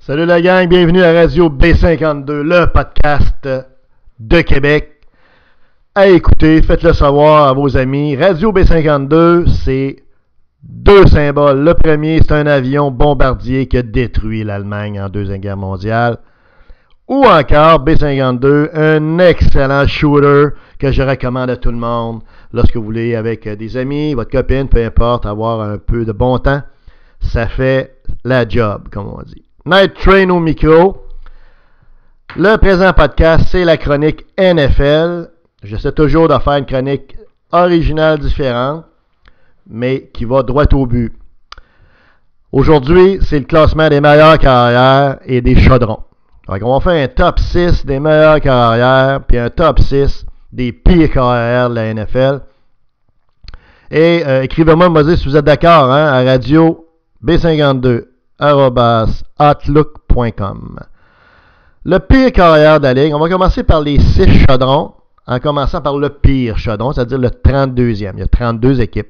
Salut la gang, bienvenue à Radio B52, le podcast de Québec. À écouter, faites-le savoir à vos amis. Radio B52, c'est deux symboles. Le premier, c'est un avion bombardier qui a détruit l'Allemagne en Deuxième Guerre mondiale. Ou encore, B52, un excellent shooter que je recommande à tout le monde lorsque vous voulez, avec des amis, votre copine, peu importe, avoir un peu de bon temps. Ça fait la job, comme on dit. Night Train au micro. Le présent podcast, c'est la chronique NFL. J'essaie toujours de faire une chronique originale, différente, mais qui va droit au but. Aujourd'hui, c'est le classement des meilleures carrières et des chaudrons. Donc, on va faire un top 6 des meilleures carrières, puis un top 6 des pires carrières de la NFL. Et écrivez-moi, me dire si vous êtes d'accord, à radio B52. @outlook.com. Le pire carrière de la ligue, on va commencer par les 6 chaudrons, en commençant par le pire chaudron, c'est-à-dire le 32e. Il y a 32 équipes.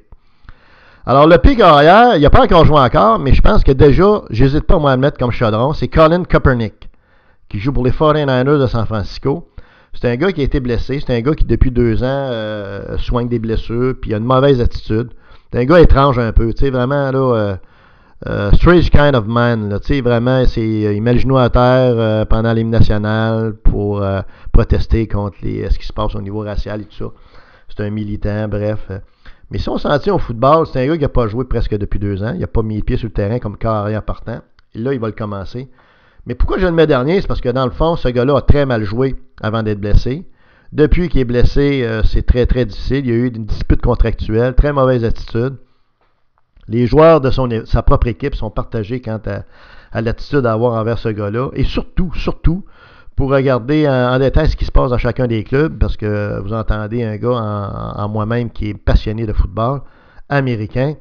Alors, le pire carrière, il n'a pas encore joué encore, mais je pense que déjà, j'hésite pas moi à le mettre comme chaudron, c'est Colin Kaepernick, qui joue pour les 49ers de San Francisco. C'est un gars qui a été blessé, c'est un gars qui depuis 2 ans soigne des blessures, puis il a une mauvaise attitude. C'est un gars étrange un peu, tu sais, vraiment là... strange kind of man, tu sais, vraiment, il met le genou à terre pendant l'hymne national pour protester contre ce qui se passe au niveau racial et tout ça. C'est un militant, bref. Mais si on s'en tient au football, c'est un gars qui n'a pas joué presque depuis 2 ans. Il n'a pas mis les pieds sur le terrain comme carrière partant. Et là, il va le commencer. Mais pourquoi je le mets dernier? C'est parce que dans le fond, ce gars-là a très mal joué avant d'être blessé. Depuis qu'il est blessé, c'est très, très difficile. Il y a eu une dispute contractuelle, très mauvaise attitude. Les joueurs de sa propre équipe sont partagés quant à l'attitude à avoir envers ce gars-là. Et surtout, pour regarder en détail ce qui se passe dans chacun des clubs, parce que vous entendez un gars en moi-même qui est passionné de football américain.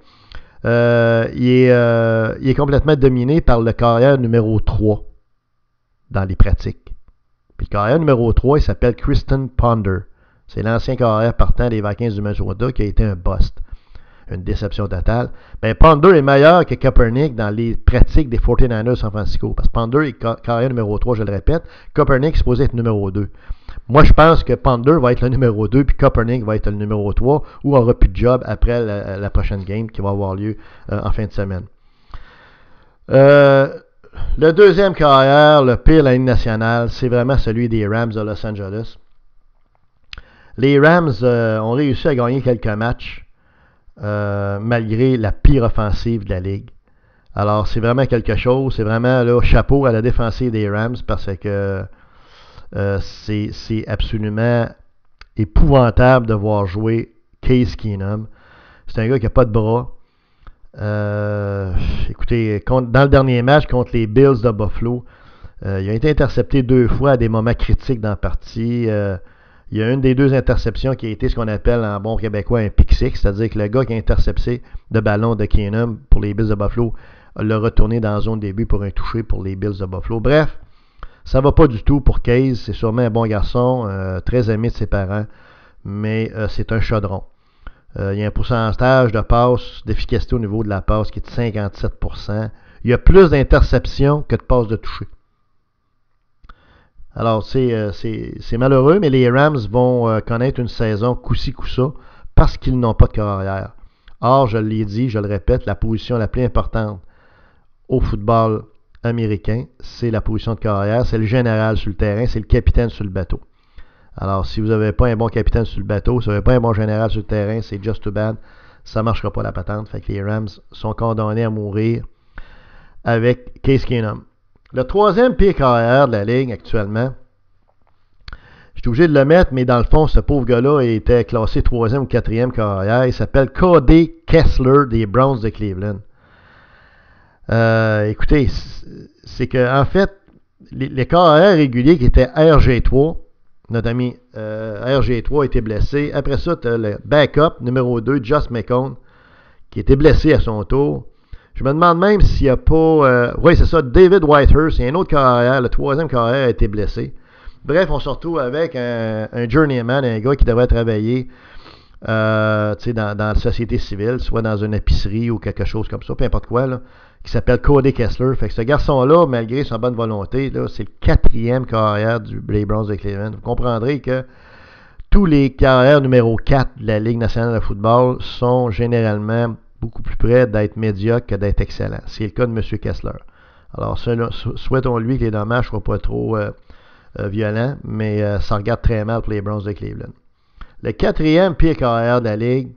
Il est complètement dominé par le carrière numéro 3 dans les pratiques. Puis le carrière numéro 3, il s'appelle Christian Ponder. C'est l'ancien carrière partant des Vikings du Minnesota qui a été un bust. Une déception totale. Ben, Ponder est meilleur que Kaepernick dans les pratiques des 49ers de San Francisco. Parce que Ponder est carrière numéro 3, je le répète. Kaepernick est supposé être numéro 2. Moi, je pense que Ponder va être le numéro 2, puis Kaepernick va être le numéro 3, ou aura plus de job après la prochaine game qui va avoir lieu en fin de semaine. Le deuxième carrière, le pire de la Ligue nationale, c'est vraiment celui des Rams de Los Angeles. Les Rams ont réussi à gagner quelques matchs. Malgré la pire offensive de la Ligue. Alors, c'est vraiment quelque chose. C'est vraiment là, chapeau à la défensive des Rams parce que c'est absolument épouvantable de voir jouer Case Keenum. C'est un gars qui n'a pas de bras. Écoutez, dans le dernier match contre les Bills de Buffalo, il a été intercepté 2 fois à des moments critiques dans la partie. Il y a une des 2 interceptions qui a été ce qu'on appelle en bon québécois un pick six, c'est-à-dire que le gars qui a intercepté le ballon de Keenum pour les Bills de Buffalo l'a retourné dans la zone début pour un toucher pour les Bills de Buffalo. Bref, ça va pas du tout pour Case. C'est sûrement un bon garçon, très aimé de ses parents, mais c'est un chaudron. Il y a un pourcentage de passe, d'efficacité au niveau de la passe qui est de 57%. Il y a plus d'interceptions que de passes de toucher. Alors, c'est malheureux, mais les Rams vont connaître une saison coup-ci, coup-ça, parce qu'ils n'ont pas de carrière. Or, je l'ai dit, je le répète, la position la plus importante au football américain, c'est la position de carrière, c'est le général sur le terrain, c'est le capitaine sur le bateau. Alors, si vous n'avez pas un bon capitaine sur le bateau, si vous n'avez pas un bon général sur le terrain, c'est just too bad. Ça ne marchera pas la patente. Fait que les Rams sont condamnés à mourir avec Case Keenum. Le troisième pire carrière de la Ligue actuellement, je suis obligé de le mettre, mais dans le fond, ce pauvre gars-là était classé 3e ou 4e carrière. Il s'appelle Cody Kessler des Browns de Cleveland. Écoutez, c'est que en fait, les carrières réguliers qui étaient RG3, notre ami RG3 a été blessé. Après ça, tu as le backup numéro 2, Josh McCown, qui était blessé à son tour. Je me demande même s'il n'y a pas... oui, c'est ça, David Whitehurst, c'est un autre carrière, le 3e carrière a été blessé. Bref, on se retrouve avec un journeyman, un gars qui devrait travailler dans la société civile, soit dans une épicerie ou quelque chose comme ça, peu importe quoi, là, qui s'appelle Cody Kessler. Fait que ce garçon-là, malgré sa bonne volonté, là, c'est le 4e carrière des Browns de Cleveland. Vous comprendrez que tous les carrières numéro 4 de la Ligue nationale de football sont généralement beaucoup plus près d'être médiocres que d'être excellents. C'est le cas de M. Kessler. Alors, souhaitons-lui que les dommages ne soient pas trop violents, mais ça regarde très mal pour les Browns de Cleveland. Le 4e pire carrière de la Ligue,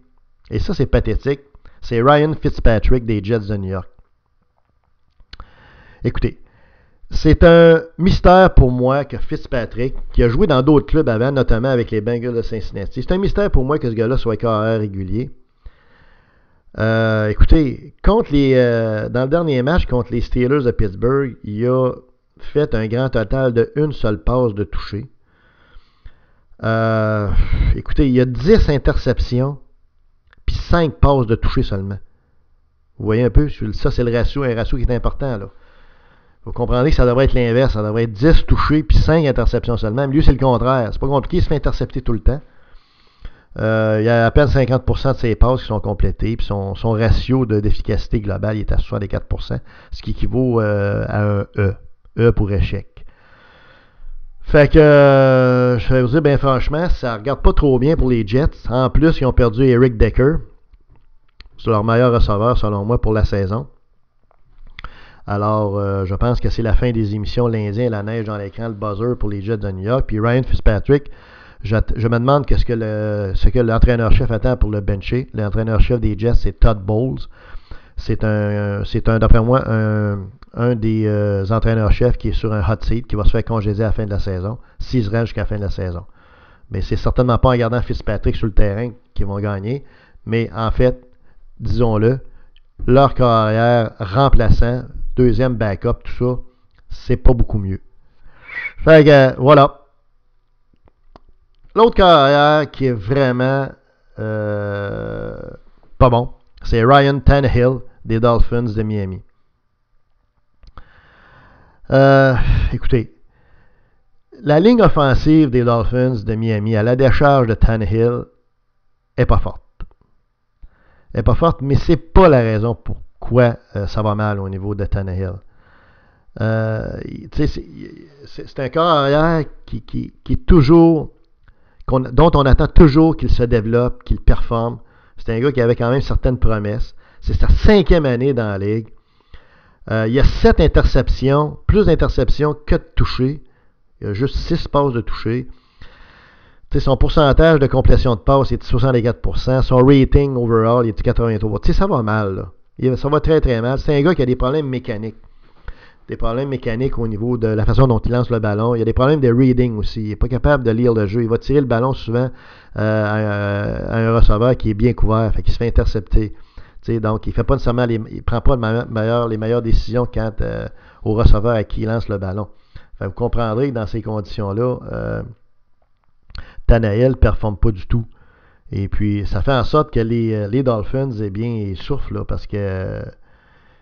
et ça c'est pathétique, c'est Ryan Fitzpatrick des Jets de New York. Écoutez, c'est un mystère pour moi que Fitzpatrick, qui a joué dans d'autres clubs avant, notamment avec les Bengals de Cincinnati, c'est un mystère pour moi que ce gars-là soit carrière régulier. Écoutez, dans le dernier match contre les Steelers de Pittsburgh, il a fait un grand total de une seule passe de toucher. Écoutez, il y a 10 interceptions, puis 5 passes de toucher seulement. Vous voyez un peu, ça c'est un ratio qui est important, là. Vous comprendrez que ça devrait être l'inverse, ça devrait être 10 touchés, puis 5 interceptions seulement. Mais lui, c'est le contraire. C'est pas compliqué, il se fait intercepter tout le temps. Il y a à peine 50% de ses passes qui sont complétées, puis son ratio d'efficacité globale il est à 64%, ce qui équivaut à un E. E pour échec. Fait que, je vais vous dire, bien franchement, ça regarde pas trop bien pour les Jets. En plus, ils ont perdu Eric Decker. C'est leur meilleur receveur, selon moi, pour la saison. Alors, je pense que c'est la fin des émissions lundi et la neige dans l'écran, le buzzer pour les Jets de New York. Puis Ryan Fitzpatrick, je me demande ce que l'entraîneur-chef attend pour le bencher. L'entraîneur-chef des Jets, c'est Todd Bowles. C'est d'après moi, un des entraîneurs-chefs qui est sur un hot seat, qui va se faire congédier à la fin de la saison, s'il se rend jusqu'à la fin de la saison. Mais c'est certainement pas en gardant Fitzpatrick sur le terrain qu'ils vont gagner. Mais en fait, disons-le, leur carrière remplaçant, deuxième backup, tout ça, c'est pas beaucoup mieux. Fait que, voilà. L'autre carrière qui est vraiment pas bon, c'est Ryan Tannehill des Dolphins de Miami. Écoutez, la ligne offensive des Dolphins de Miami à la décharge de Tannehill est pas forte. Elle est pas forte, mais c'est pas la raison pourquoi ça va mal au niveau de Tannehill. C'est un corps arrière qui est toujours, dont on attend toujours qu'il se développe, qu'il performe. C'est un gars qui avait quand même certaines promesses. C'est sa 5e année dans la ligue. Il y a 7 interceptions, plus d'interceptions que de touchés. Il y a juste 6 passes de touchés. Son pourcentage de complétion de passe est de 64%. Son rating overall est de 83%. Ça va mal, là. Ça va très très mal. C'est un gars qui a des problèmes mécaniques. Des problèmes mécaniques au niveau de la façon dont il lance le ballon. Il y a des problèmes de reading aussi. Il n'est pas capable de lire le jeu. Il va tirer le ballon souvent à un receveur qui est bien couvert. Fait qu'il se fait intercepter. Donc, il ne prend pas les meilleures décisions quant au receveur à qui il lance le ballon. Fait que vous comprendrez que dans ces conditions-là, Tannehill ne performe pas du tout. Et puis, ça fait en sorte que les Dolphins, eh bien, ils souffrent, là, parce que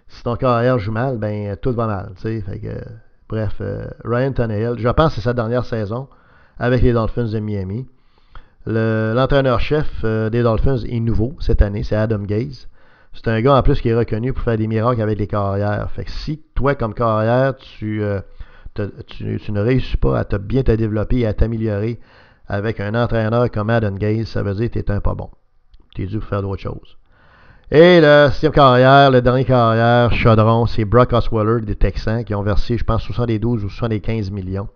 si ton carrière joue mal, ben tout va mal. Fait que, bref, Ryan Tannehill, je pense que c'est sa dernière saison avec les Dolphins de Miami. L'entraîneur-chef des Dolphins est nouveau cette année, c'est Adam Gase. C'est un gars en plus qui est reconnu pour faire des miracles avec les carrières. Fait que si toi, comme carrière, tu ne réussis pas à bien te développer et à t'améliorer avec un entraîneur comme Adam Gase, ça veut dire que tu es un pas bon. Tu es dû pour faire d'autres choses. Et le 6e carrière, le dernier carrière, chaudron, c'est Brock Osweiler des Texans qui ont versé, je pense, 72 ou 75 millions,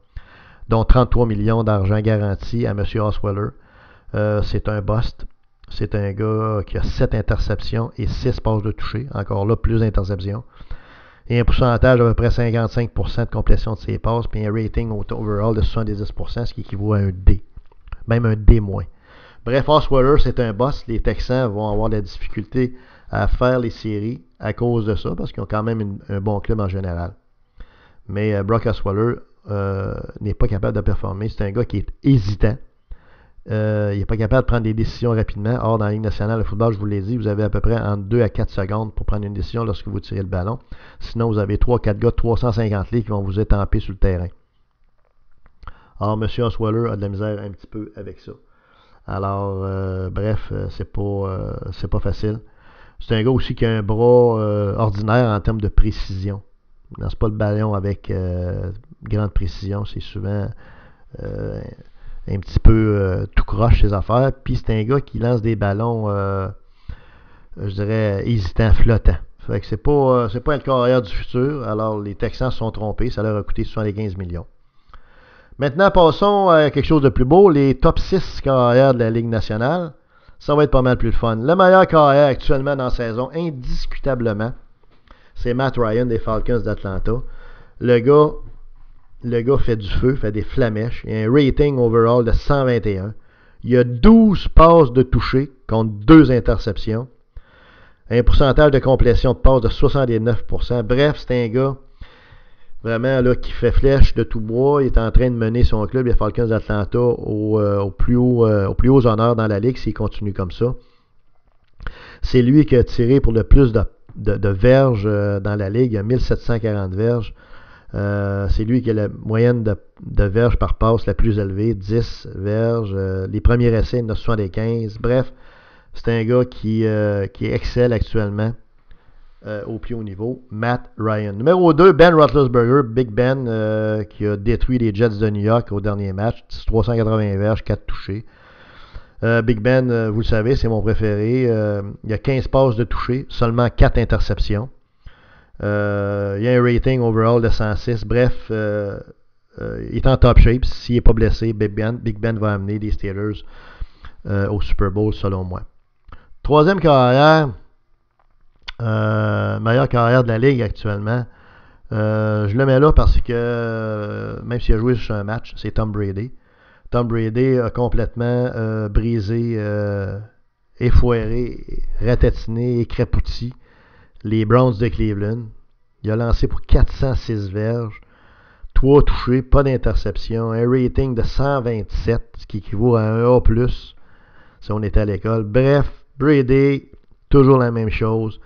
dont 33 millions d'argent garanti à M. Osweiler. C'est un bust. C'est un gars qui a 7 interceptions et 6 passes de toucher. Encore là, plus d'interceptions. Et un pourcentage d'à peu près 55% de complétion de ses passes, puis un rating overall de 70%, ce qui équivaut à un D. Même un D-. Bref, Osweiler, c'est un boss. Les Texans vont avoir de la difficulté à faire les séries à cause de ça, parce qu'ils ont quand même un bon club en général. Mais Brock Osweiler n'est pas capable de performer. C'est un gars qui est hésitant. Il n'est pas capable de prendre des décisions rapidement. Or, dans la Ligue nationale de football, je vous l'ai dit, vous avez à peu près entre 2 à 4 secondes pour prendre une décision lorsque vous tirez le ballon. Sinon, vous avez 3-4 gars de 350 livres qui vont vous étamper sur le terrain. Or, M. Osweiler a de la misère un petit peu avec ça. Alors, bref, c'est pas facile. C'est un gars aussi qui a un bras ordinaire en termes de précision. Il lance pas le ballon avec grande précision. C'est souvent un petit peu tout croche ses affaires. Puis c'est un gars qui lance des ballons, je dirais, hésitants, flottants. Fait que c'est pas un carrière du futur. Alors les Texans se sont trompés. Ça leur a coûté 75 millions. Maintenant, passons à quelque chose de plus beau. Les top 6 carrières de la Ligue nationale. Ça va être pas mal plus le fun. Le meilleur carrière actuellement dans la saison, indiscutablement, c'est Matt Ryan des Falcons d'Atlanta. Le gars fait du feu, fait des flamèches. Il a un rating overall de 121. Il a 12 passes de toucher contre 2 interceptions. Un pourcentage de complétion de passes de 69%. Bref, c'est un gars vraiment là, qui fait flèche de tout bois. Il est en train de mener son club, les Falcons d'Atlanta, aux plus hauts honneurs dans la Ligue s'il continue comme ça. C'est lui qui a tiré pour le plus de verges dans la Ligue. Il a 1740 verges. C'est lui qui a la moyenne de verges par passe la plus élevée, 10 verges. Les premiers essais, 975. Bref, c'est un gars qui excelle actuellement au plus haut niveau. Matt Ryan. Numéro 2, Ben Roethlisberger. Big Ben qui a détruit les Jets de New York au dernier match. 380 verges, 4 touchés. Big Ben, vous le savez, c'est mon préféré. Il y a 15 passes de toucher, seulement 4 interceptions. Il y a un rating overall de 106. Bref, il est en top shape. S'il n'est pas blessé, Big Ben va amener les Steelers au Super Bowl, selon moi. Troisième carrière, meilleure carrière de la Ligue actuellement. Je le mets là parce que, même s'il a joué sur un match, c'est Tom Brady. Tom Brady a complètement brisé, effoiré, ratatiné, écrapouti les Browns de Cleveland. Il a lancé pour 406 verges, 3 touchés, pas d'interception, un rating de 127, ce qui équivaut à un A+, si on était à l'école. Bref, Brady, toujours la même chose.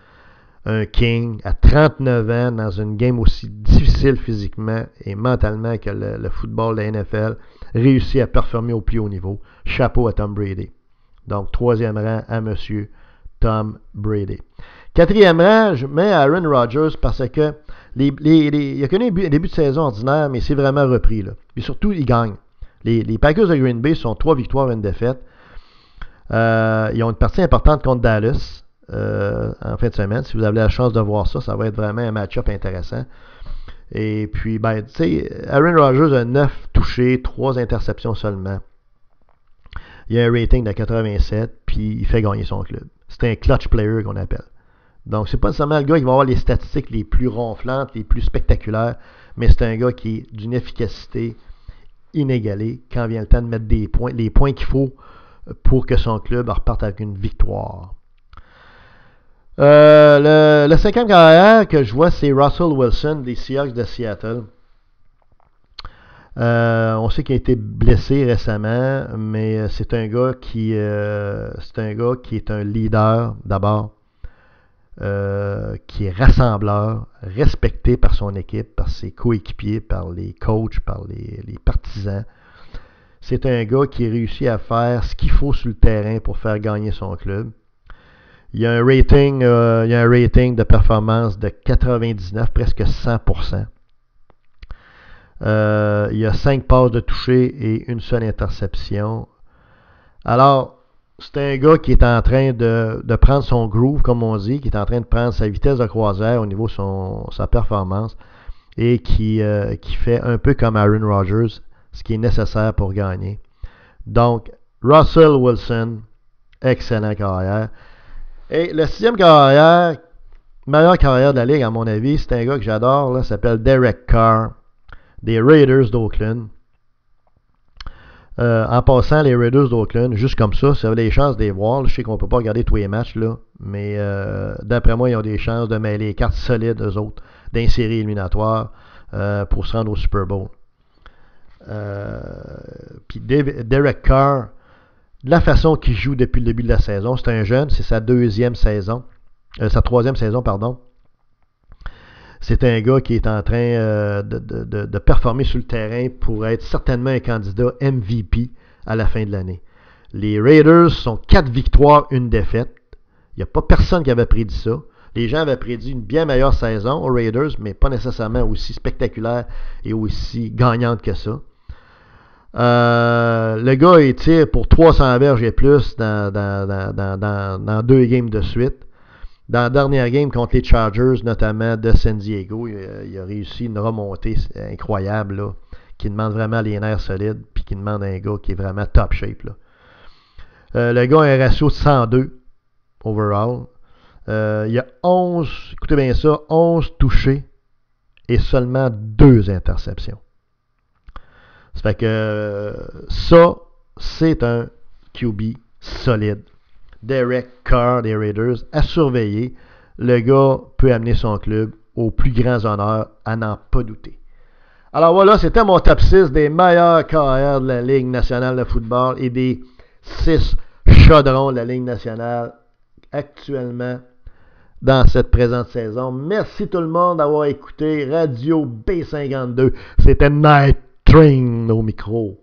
Un king à 39 ans dans une game aussi difficile physiquement et mentalement que le football de la NFL, réussit à performer au plus haut niveau. Chapeau à Tom Brady. Donc, troisième rang à monsieur Tom Brady. Quatrième rang, je mets Aaron Rodgers parce que il a connu un début de saison ordinaire, mais c'est vraiment repris. Là. Et surtout, il gagne. Les Packers de Green Bay sont 3 victoires et une défaite. Ils ont une partie importante contre Dallas en fin de semaine. Si vous avez la chance de voir ça, ça va être vraiment un match-up intéressant. Et puis, ben, tu sais, Aaron Rodgers a 9 touchés, 3 interceptions seulement. Il a un rating de 87, puis il fait gagner son club. C'est un clutch player qu'on appelle. Donc, c'est pas seulement le gars qui va avoir les statistiques les plus ronflantes, les plus spectaculaires, mais c'est un gars qui est d'une efficacité inégalée quand vient le temps de mettre des points, les points qu'il faut pour que son club reparte avec une victoire. Le cinquième carrière que je vois, c'est Russell Wilson des Seahawks de Seattle. On sait qu'il a été blessé récemment, mais c'est un gars qui est un leader d'abord, qui est rassembleur, respecté par son équipe, par ses coéquipiers, par les coachs, par les partisans. C'est un gars qui réussit à faire ce qu'il faut sur le terrain pour faire gagner son club. Il y a un rating de performance de 99, presque 100%. Il y a 5 passes de toucher et une seule interception. Alors, c'est un gars qui est en train de prendre son groove, comme on dit, qui est en train de prendre sa vitesse de croisière au niveau de sa performance et qui fait un peu comme Aaron Rodgers, ce qui est nécessaire pour gagner. Donc, Russell Wilson, excellent carrière. Et le sixième carrière, meilleure carrière de la Ligue, à mon avis, c'est un gars que j'adore, là, s'appelle Derek Carr, des Raiders d'Oakland. En passant, les Raiders d'Oakland, juste comme ça, si vous avez des chances de les voir, là, je sais qu'on ne peut pas regarder tous les matchs, là, mais d'après moi, ils ont des chances de mêler les cartes solides, eux autres, d'une série éliminatoire pour se rendre au Super Bowl. Puis Derek Carr, de la façon qu'il joue depuis le début de la saison, c'est un jeune, c'est sa troisième saison, pardon. C'est un gars qui est en train de performer sur le terrain pour être certainement un candidat MVP à la fin de l'année. Les Raiders sont 4 victoires, 1 défaite. Il n'y a pas personne qui avait prédit ça. Les gens avaient prédit une bien meilleure saison aux Raiders, mais pas nécessairement aussi spectaculaire et aussi gagnante que ça. Le gars, il tire pour 300 verges et plus dans 2 games de suite. Dans la dernière game contre les Chargers, notamment de San Diego, il a réussi une remontée incroyable là, qui demande vraiment les nerfs solides puis qui demande un gars qui est vraiment top shape. Là. Le gars a un ratio de 102 overall. Il y a 11, écoutez bien ça, 11 touchés et seulement 2 interceptions. Ça fait que ça, c'est un QB solide. Derek Carr des Raiders à surveiller. Le gars peut amener son club aux plus grands honneurs, à n'en pas douter. Alors voilà, c'était mon top 6 des meilleurs carrières de la Ligue nationale de football et des 6 chaudrons de la Ligue nationale actuellement dans cette présente saison. Merci tout le monde d'avoir écouté Radio B52. C'était Night Train au micro.